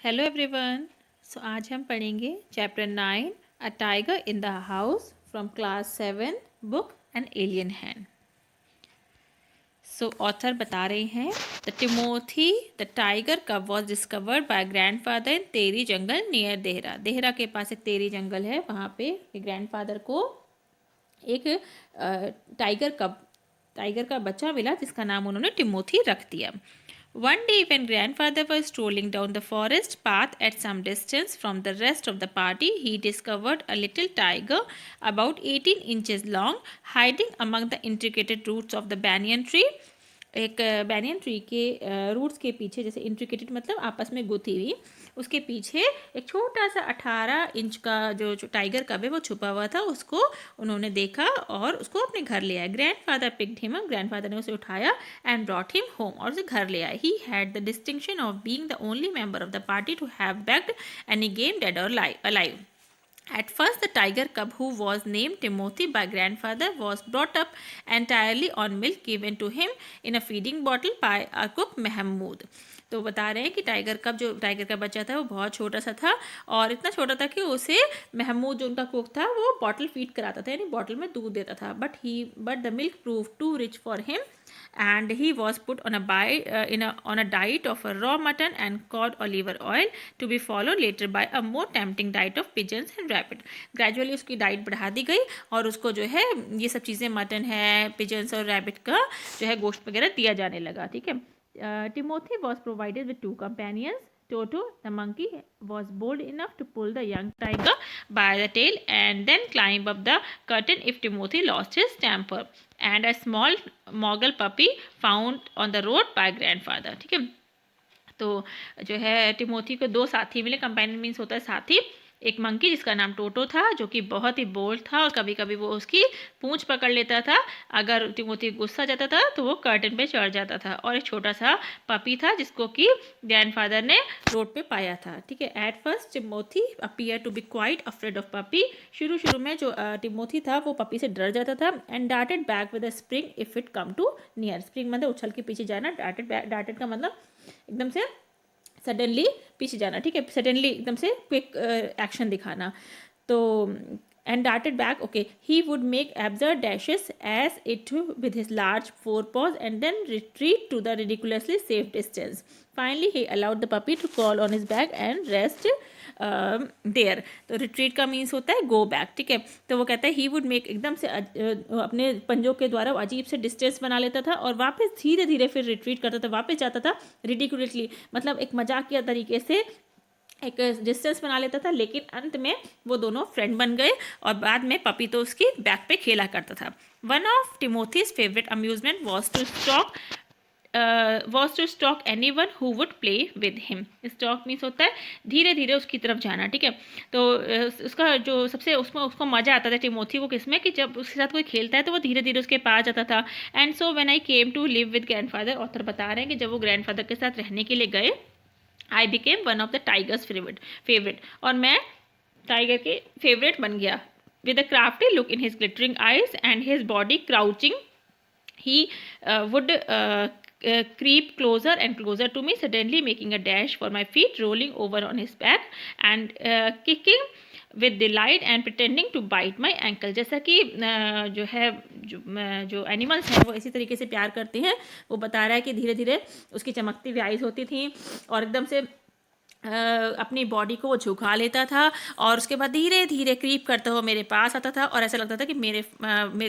Hello everyone. आज हम पढ़ेंगे chapter 9 a tiger in the house from class 7 book an alien hand. Author बता रहे हैं द टिमोथी द टाइगर कब वॉज डिस्कवर्ड बाय ग्रैंडफादर इन तेरी जंगल नियर देहरा। देहरा के पास एक तेरी जंगल है, वहाँ पे ग्रैंडफादर को एक टाइगर का बच्चा मिला जिसका नाम उन्होंने टिमोथी रख दिया। One day, when grandfather was strolling down the forest path at some distance from the rest of the party, he discovered a little tiger about 18 inches long hiding among the intricate roots of the banyan tree. एक banyan tree के roots के पीछे, जैसे intricated मतलब आपस में गुथी हुई, उसके पीछे एक छोटा सा 18 इंच का जो टाइगर कब है वो छुपा हुआ था। उसको उन्होंने देखा और उसको अपने घर ले आया। Grandfather picked him up, grandfather ने उसे उठाया एंड ब्रॉट हिम होम, और उसे घर ले आया। He had the distinction of being the only member of the party to have bagged any game dead और alive. At first, the tiger cub, who was named Timothy by grandfather, was brought up entirely on milk given to him in a feeding bottle by our cook Mahmood. तो बता रहे हैं कि tiger का बच्चा था वो बहुत छोटा सा था, और इतना छोटा था कि उसे महमूद जो उनका कुक था वो बॉटल फीड कराता था, यानी बॉटल में दूध देता था। But the milk prove too rich for him and he was put on a diet of a raw mutton and cod or liver oil, to be followed later by a more tempting diet of pigeons and rabbit. Gradually उसकी diet बढ़ा दी गई और उसको जो है ये सब चीज़ें, मटन है, पिजन्स और रैबिट का जो है गोश्त वगैरह दिया जाने लगा। ठीक है। Timothy was provided with 2 companions. Toto, the monkey, was bold enough to pull the young tiger by the tail and then climb up the curtain if Timothy lost his temper, and a small Mogul puppy found on the road by grandfather. ठीक है। तो जो है Timothy को 2 साथी मिले। Companion means होता है साथी। एक मंकी जिसका नाम टोटो था, जो कि बहुत ही बोल्ड था और कभी कभी वो उसकी पूंछ पकड़ लेता था। अगर टिमोथी गुस्सा जाता था तो वो कर्टन पे चढ़ जाता था। और एक छोटा सा पपी था जिसको कि ग्रैंडफादर ने रोड पे पाया था। ठीक है। At first Timothy appear to be quite afraid of puppy. शुरू में जो टिमोथी था वो पपी से डर जाता था। And darted back with a spring if it come to near. Spring मतलब उछल के पीछे जाना, डार्टेड का मतलब एकदम से सडनली पीछे जाना। ठीक है। सडनली एकदम से क्विक एक्शन दिखाना। तो and darted back. Okay, he would make absurd dashes as it with his large forepaws and then retreat to the ridiculously safe distance. Finally, he allowed the puppy to crawl on his back and rest there. तो retreat का means होता है go back. ठीक है। तो वो कहता है ही वुड मेक, एकदम से अपने पंजों के द्वारा अजीब से डिस्टेंस बना लेता था और वापस धीरे धीरे फिर रिट्रीट करता था, वापस जाता था रिडिकुलसली, मतलब एक मजाकिया तरीके से एक डिस्टेंस बना लेता था। लेकिन अंत में वो दोनों फ्रेंड बन गए और बाद में पपी तो उसकी बैक पे खेला करता था। One of Timothy's favourite amusement was to stalk any one who would play with him. Stalk means होता है धीरे धीरे उसकी तरफ जाना। ठीक है। तो उसका जो सबसे उसको मज़ा आता था टिमोथी को किसमें, कि जब उसके साथ कोई खेलता है तो वो धीरे धीरे उसके पास जाता था। And so when I came to live with grandfather, author बता रहे हैं कि जब वो ग्रैंडफादर के साथ रहने के लिए गए, I became one of the tigers favourite, और मैं टाइगर के फेवरेट बन गया। With a crafty look in his glittering eyes and his body crouching, he would creep closer and closer to me, suddenly making a dash for my feet, rolling over on his back and kicking with delight and pretending to bite my ankle. जैसा कि जो animals हैं वो इसी तरीके से प्यार करते हैं। वो बता रहा है कि धीरे धीरे उसकी चमकती हुई आइज होती थी और एकदम से अपनी बॉडी को वो झुका लेता था और उसके बाद धीरे धीरे क्रीप करता हुआ मेरे पास आता था और ऐसा लगता था कि मेरे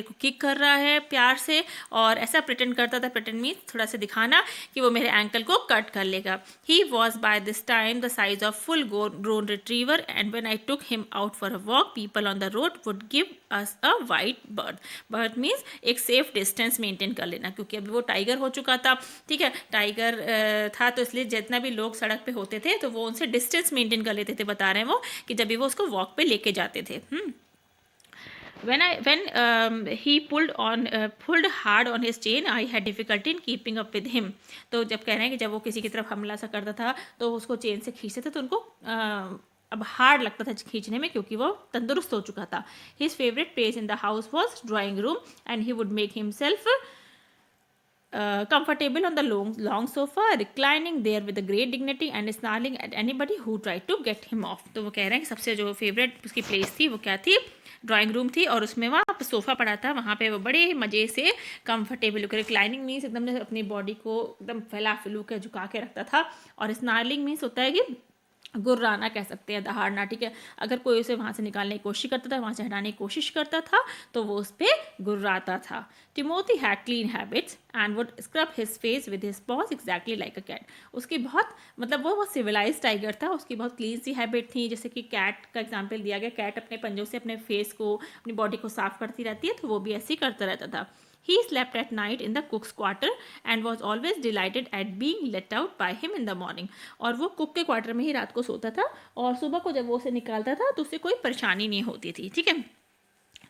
को किक कर रहा है प्यार से, और ऐसा प्रिटेंड करता था। प्रिटेंड मीन्स थोड़ा सा दिखाना कि वो मेरे एंकल को कट कर लेगा। He was by this time the size of full grown retriever and when I took him out for a walk, people on the road would give us a white bird. Bird means एक safe distance maintain कर लेना, क्योंकि अभी वो tiger हो चुका था। ठीक है। टाइगर था तो इसलिए जितना भी लोग सड़क पे होते थे तो वो उनसे डिस्टेंस मेंटेन कर लेते थे। बता रहे हैं वो कि जब भी वो उसको वॉक पे लेके जाते थे। When he pulled hard on his chain, I had difficulty in keeping up with him. तो जब कह रहे हैं कि जब वो किसी की तरफ हमला सा करता था तो उसको चेन से खींचते थे तो उनको अब हार्ड लगता था खींचने में, क्योंकि वो तंदुरुस्त हो चुका था। His favorite place in the house was drawing room and he would make himself comfortable on the long sofa, reclining there with a great dignity and snarling at anybody who tried to get him off. तो वो कह रहे हैं कि सबसे जो favourite उसकी place थी वो क्या थी, ड्राइंग रूम थी, और उसमें वहाँ सोफ़ा पड़ा था, वहाँ पे वो बड़े मज़े से कंफर्टेबल होकर, रिक्लाइनिंग मीन्स एकदम अपनी बॉडी को एकदम फैला फैलू के झुका के रखता था, और स्नार्लिंग मीन्स होता है कि गुर्राना कह सकते हैं, दहाड़ना, ठीक है। अगर कोई उसे वहाँ से निकालने की कोशिश करता था, वहाँ से हटाने की कोशिश करता था, तो वो उस पर गुर्राता था। Timothy had clean habits and would scrub his face with his paws exactly like a cat. उसकी बहुत मतलब वो बहुत सिविलाइज टाइगर था, उसकी बहुत क्लीन सी हैबिट थी, जैसे कि कैट का एग्जाम्पल दिया गया, कैट अपने पंजों से अपने फेस को, अपनी बॉडी को साफ करती रहती है, तो वो भी ऐसे ही करता रहता था। He slept at night in the cook's quarter and was always delighted at being let out by him in the morning. और वो कुक के क्वार्टर में ही रात को सोता था, और सुबह को जब वो उसे निकालता था तो उसे कोई परेशानी नहीं होती थी, ठीक है।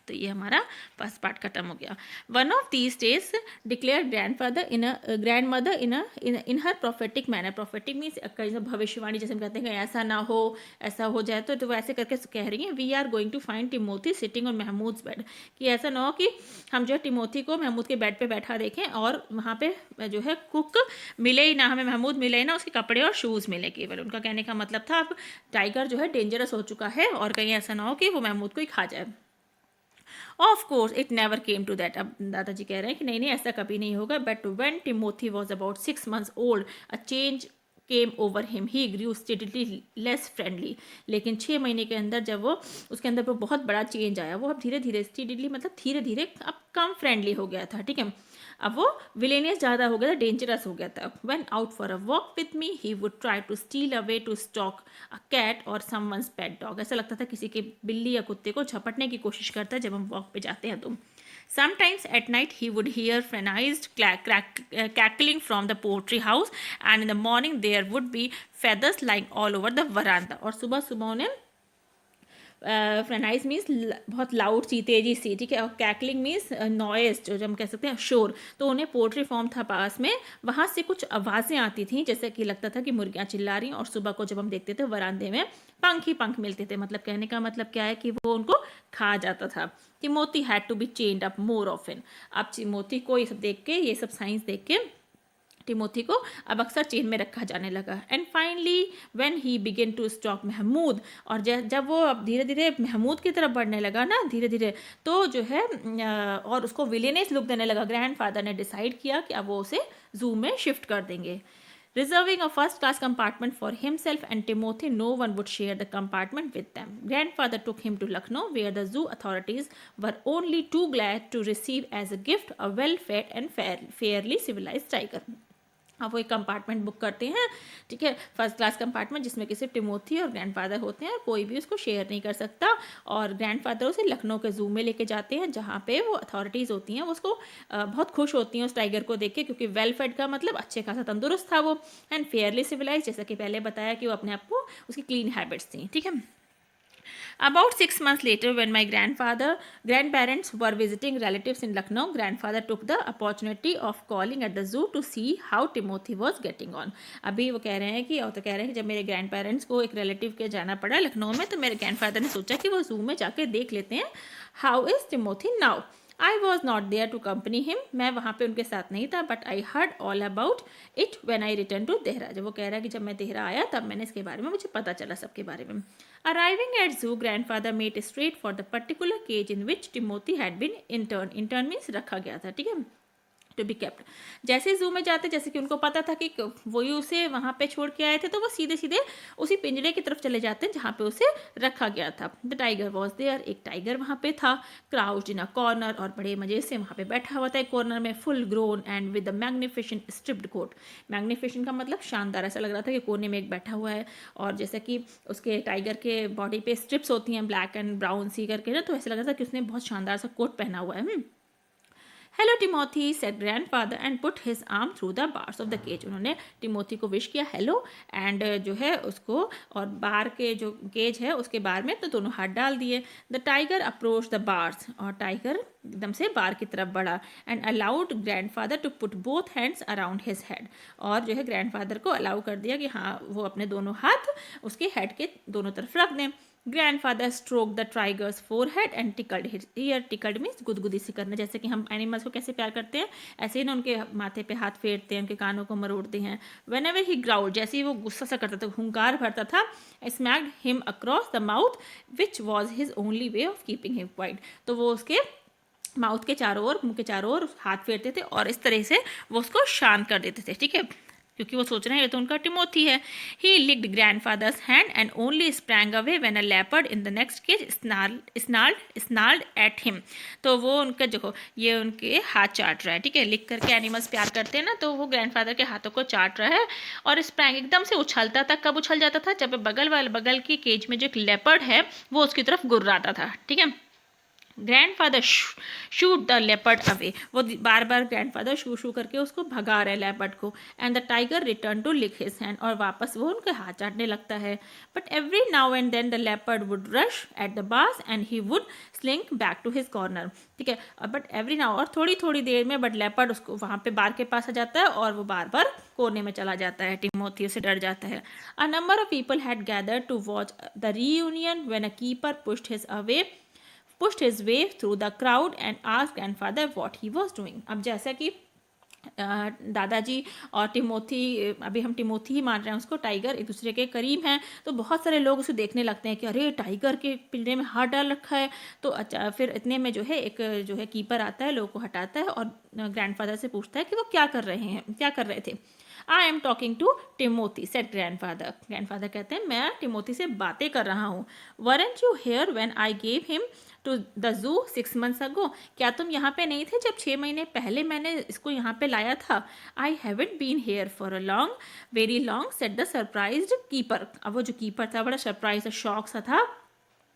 तो ये हमारा फर्स्ट पार्ट खत्म हो गया। One of these days declare grand mother in her prophetic manner. Prophetic means भविष्यवाणी, जैसे हम कहते हैं कि ऐसा ना हो, ऐसा हो जाए, तो वो ऐसे करके कह रही हैं, we are going to find Timothy sitting on Mahmood's bed, कि ऐसा ना हो कि हम जो है टिमोथी को महमूद के बेड पे बैठा देखें और वहाँ पे जो है कुक मिले ही ना, हमें महमूद मिले ही ना, उसके कपड़े और शूज़ मिले केवल। उनका कहने का मतलब था अब टाइगर जो है डेंजरस हो चुका है, और कहीं ऐसा ना हो कि वो महमूद को ही खा जाए। Of course it never came to that. अब दादाजी कह रहे हैं कि नहीं नहीं, ऐसा कभी नहीं होगा। But when Timothy was about 6 months old a change came over him, he grew steadily less friendly. लेकिन 6 महीने के अंदर जब वो उसके अंदर वो बहुत बड़ा चेंज आया, वो अब धीरे धीरे, स्टेडली मतलब धीरे धीरे अब कम फ्रेंडली हो गया था, ठीक है। अब वो विलेनियस ज़्यादा हो गया था, डेंजरस हो गया था। When out for a walk with me he would try to steal away to stalk a cat or someone's pet dog. ऐसा लगता था किसी के बिल्ली या कुत्ते को झपटने की कोशिश करता है जब हम वॉक पे जाते हैं तो। Sometimes at night he would hear frenzied cackling from the poultry house, and in the morning there would be feathers lying all over the veranda. और सुबह सुबह उन्हें फ्रेनाइज मीन्स बहुत लाउड सी, तेजी सी, ठीक है, और कैकलिंग मीन्स नॉइस, जो हम कह सकते हैं शोर। तो उन्हें पोल्ट्री फार्म था पास में, वहाँ से कुछ आवाज़ें आती थीं, जैसे कि लगता था कि मुर्गियाँ चिल्ला रही हैं, और सुबह को जब हम देखते थे वरांदे में पंख ही पंख मिलते थे। मतलब कहने का मतलब क्या है कि वो उनको खा जाता था। Timothy had to be chained up more often. अब टिमोथी को ये सब देख के, ये सब साइंस देख के टिमोथी को अब अक्सर चेन में रखा जाने लगा। And finally when he begin to stalk Mahmood, और जब वो अब धीरे धीरे महमूद की तरफ बढ़ने लगा ना धीरे धीरे, तो जो है और उसको विलेनियस लुक देने लगा, ग्रैंडफादर ने डिसाइड किया कि अब वो उसे जू में शिफ्ट कर देंगे। Reserving a first-class compartment for himself and Timothy, no one would share the compartment with them. Grandfather took him to Lucknow, where the zoo authorities were only too glad to receive as a gift a well-fed and fairly civilized tiger. अब वो एक compartment book करते हैं, ठीक है, first class compartment, जिसमें कि सिर्फ टिमोथी और ग्रैंडफादर होते हैं, कोई भी उसको शेयर नहीं कर सकता। और ग्रैंडफादर उसे लखनऊ के जू में लेके जाते हैं, जहाँ पे वो अथॉरिटीज़ होती हैं, वो उसको बहुत खुश होती हैं उस टाइगर को देख के, क्योंकि वेल फेड का मतलब अच्छे खासा तंदुरुस्त था वो, एंड फेयरली सिविलाइज, जैसा कि पहले बताया कि वो अपने आप को, उसकी क्लीन हैबिट्स थी, ठीक है। About 6 months later, when my grandparents were visiting relatives in Lucknow, grandfather took the opportunity of calling at the zoo to see how Timothy was getting on. अभी वो कह रहे हैं कि, और तो कह रहे हैं कि जब मेरे ग्रैंड को एक रिलेटिव के जाना पड़ा लखनऊ में, तो मेरे ग्रैंडफादर ने सोचा कि वो जू में जाके देख लेते हैं how is Timothy now. I was not there to company him, मैं वहाँ पे उनके साथ नहीं था, but I heard all about it when I return to Dehra. जब वो कह रहा है कि जब मैं देहरा आया तब मैंने इसके बारे में, मुझे पता चला सबके बारे में। Arriving at zoo, grandfather made straight for the particular cage in which Timothy had been interned. Intern means रखा गया था, ठीक है, टू बी केप्ट। जैसे जू में जाते, जैसे कि उनको पता था कि वही उसे वहाँ पे छोड़ के आए थे, तो वो सीधे सीधे उसी पिंजरे की तरफ चले जाते हैं जहाँ पे उसे रखा गया था। द टाइगर वॉज देयर, एक टाइगर वहाँ पे था, क्राउच्ड इन अ कॉर्नर, और बड़े मजे से वहाँ पे बैठा हुआ था एक कॉर्नर में, full grown and with the magnificent striped coat. Magnificent का मतलब शानदार, ऐसा लग रहा था कि कोने में एक बैठा हुआ है, और जैसे कि उसके टाइगर के बॉडी पे स्ट्रिप्स होती हैं ब्लैक एंड ब्राउन सी करके ना, तो ऐसा लग रहा था कि उसने बहुत शानदार सा कोट पहना हुआ है। Hello Timothy, said grandfather and put his arm through the bars of the cage. उन्होंने टिमोथी को विश किया हेलो, एंड जो है उसको, और बार के जो केज है उसके बार में तो दोनों हाथ डाल दिए। The tiger approach the bars, और टाइगर एकदम से बार की तरफ बढ़ा, and allowed grandfather to put both hands around his head, और जो है ग्रैंडफादर को अलाउ कर दिया कि हाँ वो अपने दोनों हाथ उसके हेड के दोनों तरफ रख दें। Grandfather stroke the tigers forehead and tickled his year. Tickled means गुदगुदी सी करना, जैसे कि हम एनिमल्स को कैसे प्यार करते हैं ऐसे ही ना उनके माथे पे हाथ फेरते हैं, उनके कानों को मरोड़ते हैं। वेन एवर ही ग्राउल, जैसे ही वो गुस्सा सा करता था, हुंकार भरता था, smacked him across the mouth which was his only way of keeping him quite. तो वो उसके माउथ के चारों ओर, मुंह के चारों ओर हाथ फेरते थे और इस तरह से वो उसको शांत कर देते थे, ठीक है, क्योंकि वो सोच रहे हैं ये तो उनका टिमोथी है। He licked grandfather's hand and only sprang away when a leopard in the next cage snarled at him. तो वो उनका देखो ये उनके हाथ चाट रहा है, ठीक है, लिख करके एनिमल्स प्यार करते हैं ना, तो वो ग्रैंडफादर के हाथों को चाट रहा है और स्प्रैंग एकदम से उछलता था। कब उछल जाता था? जब बगल की केज में जो एक लेपर्ड है वो उसकी तरफ गुर्राता था, ठीक है। Grandfather shoot the leopard away, वो बार बार ग्रैंडफादर शू शू करके उसको भगा रहे लेपर्ड को। And the tiger return to lick his hand, और वापस वो उनके हाथ चाटने लगता है। But every now and then the leopard would rush at the bars and he would slink back to his corner, ठीक है। बट एवरी नाउ, और थोड़ी थोड़ी देर में बट लेपर्ड उसको वहाँ पे बार के पास आ जाता है और वो बार बार कोने में चला जाता है। टिमोथी से डर जाता है। A number of people had gathered to watch the reunion when a keeper pushed his way through the crowd and asked grandfather what he was doing। अब जैसा कि दादाजी और टिमोथी, अभी हम टिमोथी ही मान रहे हैं उसको, टाइगर एक दूसरे के करीब हैं, तो बहुत सारे लोग उसे देखने लगते हैं कि अरे टाइगर के पिंजरे में हाथ डाल रखा है। तो अच्छा, फिर इतने में जो है एक जो है कीपर आता है, लोगों को हटाता है और ग्रैंडफादर से पूछता है कि वो क्या कर रहे थे। I am talking to Timothy said grandfather. Grandfather कहते हैं मैं टिमोथी से बातें कर रहा हूँ। Weren't you here when I gave him to the zoo 6 months ago, क्या तुम यहाँ पे नहीं थे जब 6 महीने पहले मैंने इसको यहाँ पे लाया था? I haven't been here for a long, very long, said the surprised keeper. अब वो जो कीपर था बड़ा सरप्राइज, शॉक सा था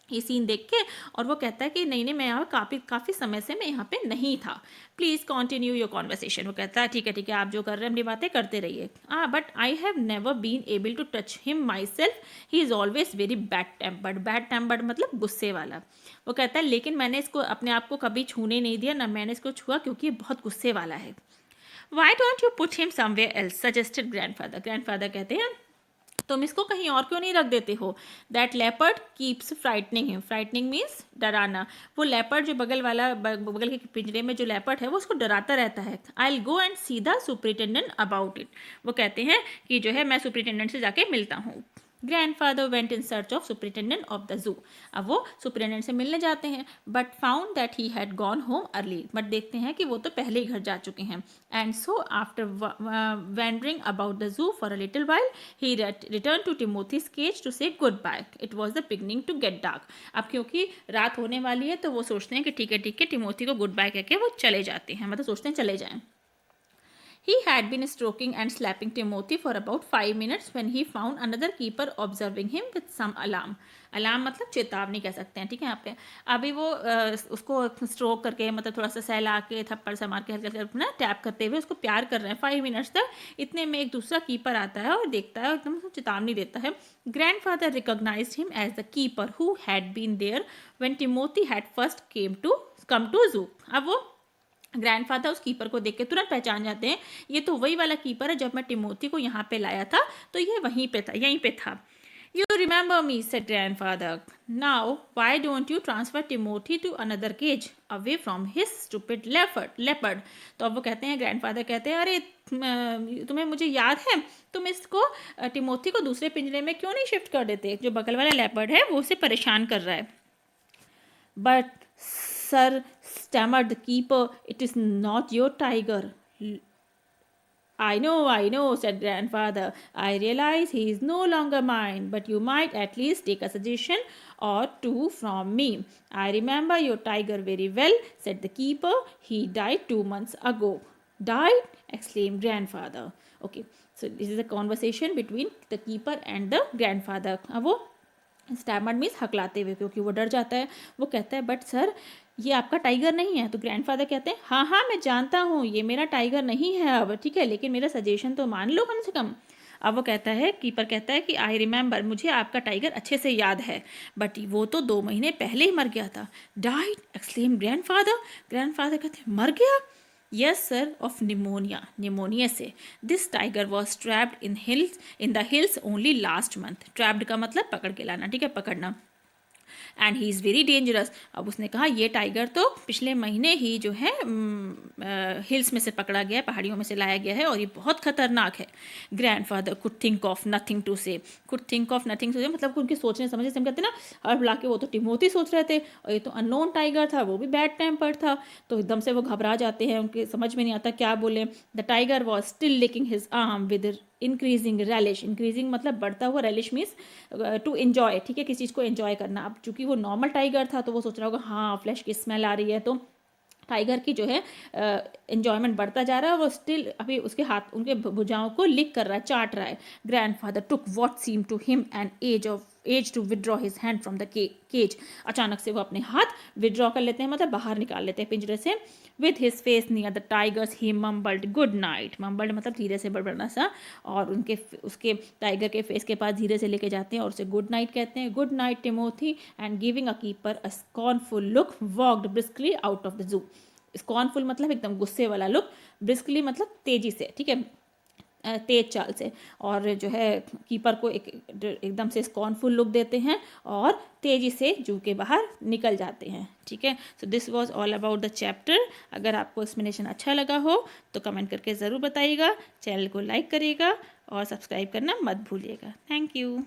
ये सीन देख के, और वो कहता है कि नहीं मैं यहाँ काफ़ी समय से मैं यहाँ पे नहीं था। Please continue your conversation. वो कहता है ठीक है आप जो कर रहे हैं अपनी बातें करते रहिए। But I have never been able to touch him myself, he is always very bad tempered मतलब गुस्से वाला। वो कहता है लेकिन मैंने इसको अपने आप को कभी छूने नहीं दिया, ना मैंने इसको छुआ, क्योंकि ये बहुत गुस्से वाला है। Y don't you put him somewhere else suggested grandfather. Grandfather कहते हैं तुम इसको कहीं और क्यों नहीं रख देते हो? That leopard keeps frightening him. Frightening means डराना। वो लेपर्ड जो बगल के पिंजरे में जो लेपर्ड है वो उसको डराता रहता है। I will go and see the superintendent about it. वो कहते हैं कि जो है मैं सुपरिटेंडेंट से जाके मिलता हूँ। Grandfather went in search of superintendent of the जू। अब वो सुपरिटेंडेंट से मिलने जाते हैं, but found that he had gone home early. But देखते हैं कि वो तो पहले ही घर जा चुके हैं। And so after wandering about the zoo for a little while he return to Timothy's cage to say goodbye. It was the beginning to get dark. अब क्योंकि रात होने वाली है तो वो सोचते हैं कि ठीक है टिमोथी को गुड बाय कहके वो चले जाते हैं, मतलब सोचते हैं चले जाएं। He had been stroking and slapping Timothy for about 5 minutes when he found another keeper observing him with some alarm. Alarm मतलब चेतावनी कह सकते हैं, ठीक है। यहाँ पे अभी वो उसको स्ट्रोक करके मतलब थोड़ा सा सहला के थप्पड़ से मार के हल्का अपना टैप करते हुए उसको प्यार कर रहे हैं 5 मिनट्स तक। इतने में एक दूसरा कीपर आता है और देखता है, एकदम चेतावनी देता है। Grandfather recognised him as the keeper who had been there when Timothy had first come to zoo. अब वो ग्रैंडफादर उस कीपर को देख के तुरंत पहचान जाते हैं, ये तो वही वाला कीपर है जब मैं टिमोथी को यहाँ पे लाया था, तो ये यहीं पे था। You remember me said grandfather. Now why don't you transfer Timothy to another cage away from his stupid leopard. तो अब वो कहते हैं, ग्रैंडफादर कहते हैं अरे तुम्हें मुझे याद है, तुम इसको टिमोथी को दूसरे पिंजरे में क्यों नहीं शिफ्ट कर देते? जो बगल वाला लेपर्ड है वो उसे परेशान कर रहा है। But sir stammered the keeper, it is not your tiger. I know, said grandfather. I realize he is no longer mine, but you might at least take a suggestion or two from me. I remember your tiger very well, said the keeper. He died 2 months ago. Died? Exclaimed grandfather. Okay, so this is a conversation between the keeper and the grandfather. अब वो stammered means हकलाते हुए, क्योंकि वो डर जाता है। वो कहता है बट सर ये आपका टाइगर नहीं है। तो ग्रैंडफादर कहते हैं हाँ मैं जानता हूँ ये मेरा टाइगर नहीं है अब, ठीक है, लेकिन मेरा सजेशन तो मान लो कम से कम। अब वो कहता है, कीपर कहता है कि आई रिमेंबर, मुझे आपका टाइगर अच्छे से याद है, बट वो तो 2 महीने पहले ही मर गया था। डाइड? Exclaim grandfather. ग्रैंडफादर कहते हैं मर गया? यस सर, ऑफ निमोनिया से। This tiger was trapped in the hills only last month. Trapped का मतलब पकड़ के लाना, ठीक है, पकड़ना। And he is very dangerous. अब उसने कहा ये टाइगर तो पिछले महीने ही जो है हिल्स में से पकड़ा गया है, पहाड़ियों में से लाया गया है और ये बहुत खतरनाक है। Grandfather could think of nothing to say, could think of nothing to say मतलब उनके सोचने समझने से हम कहते हैं ना, और बुला के वो तो टिमोथी सोच रहे थे और ये तो अननोन टाइगर था, वो भी बैड टेम्पर था, तो एकदम से वो घबरा जाते हैं, उनके समझ में नहीं आता क्या बोले। The tiger was still licking his arm with increasing relish, increasing मतलब बढ़ता हुआ, relish मीन्स टू एन्जॉय, ठीक है, किसी चीज़ को एन्जॉय करना। अब चूंकि वो नॉर्मल टाइगर था तो वो सोच रहा होगा हाँ फ्लैश की स्मेल आ रही है, तो टाइगर की जो है एन्जॉयमेंट बढ़ता जा रहा है और वो स्टिल अभी उसके हाथ, उनके भुजाओं को लिक कर रहा है, चाट रहा है। Grandfather took what seem to him an age to withdraw his hand from the cage. अचानक से वो अपने हाथ विदड्रॉ कर लेते हैं, मतलब बाहर निकाल लेते हैं पिंजरे से। With his face near the tiger's he mumbled good night, mumbled मतलब धीरे से बड़बड़ना सा, और उनके उसके टाइगर के फेस के पास धीरे से लेके जाते हैं और उसे गुड नाइट कहते हैं। Good night Timothy, and giving a keeper a scornful look walked briskly out of the zoo. Scornful मतलब एकदम गुस्से वाला लुक, ब्रिस्कली मतलब तेजी से, ठीक है, तेज चाल से, और जो है कीपर को एकदम से स्कॉर्नफुल लुक देते हैं और तेजी से जू के बाहर निकल जाते हैं, ठीक है। So this was all about the chapter. अगर आपको एक्सप्लेनेशन अच्छा लगा हो तो कमेंट करके ज़रूर बताइएगा, चैनल को लाइक करिएगा और सब्सक्राइब करना मत भूलिएगा। Thank you.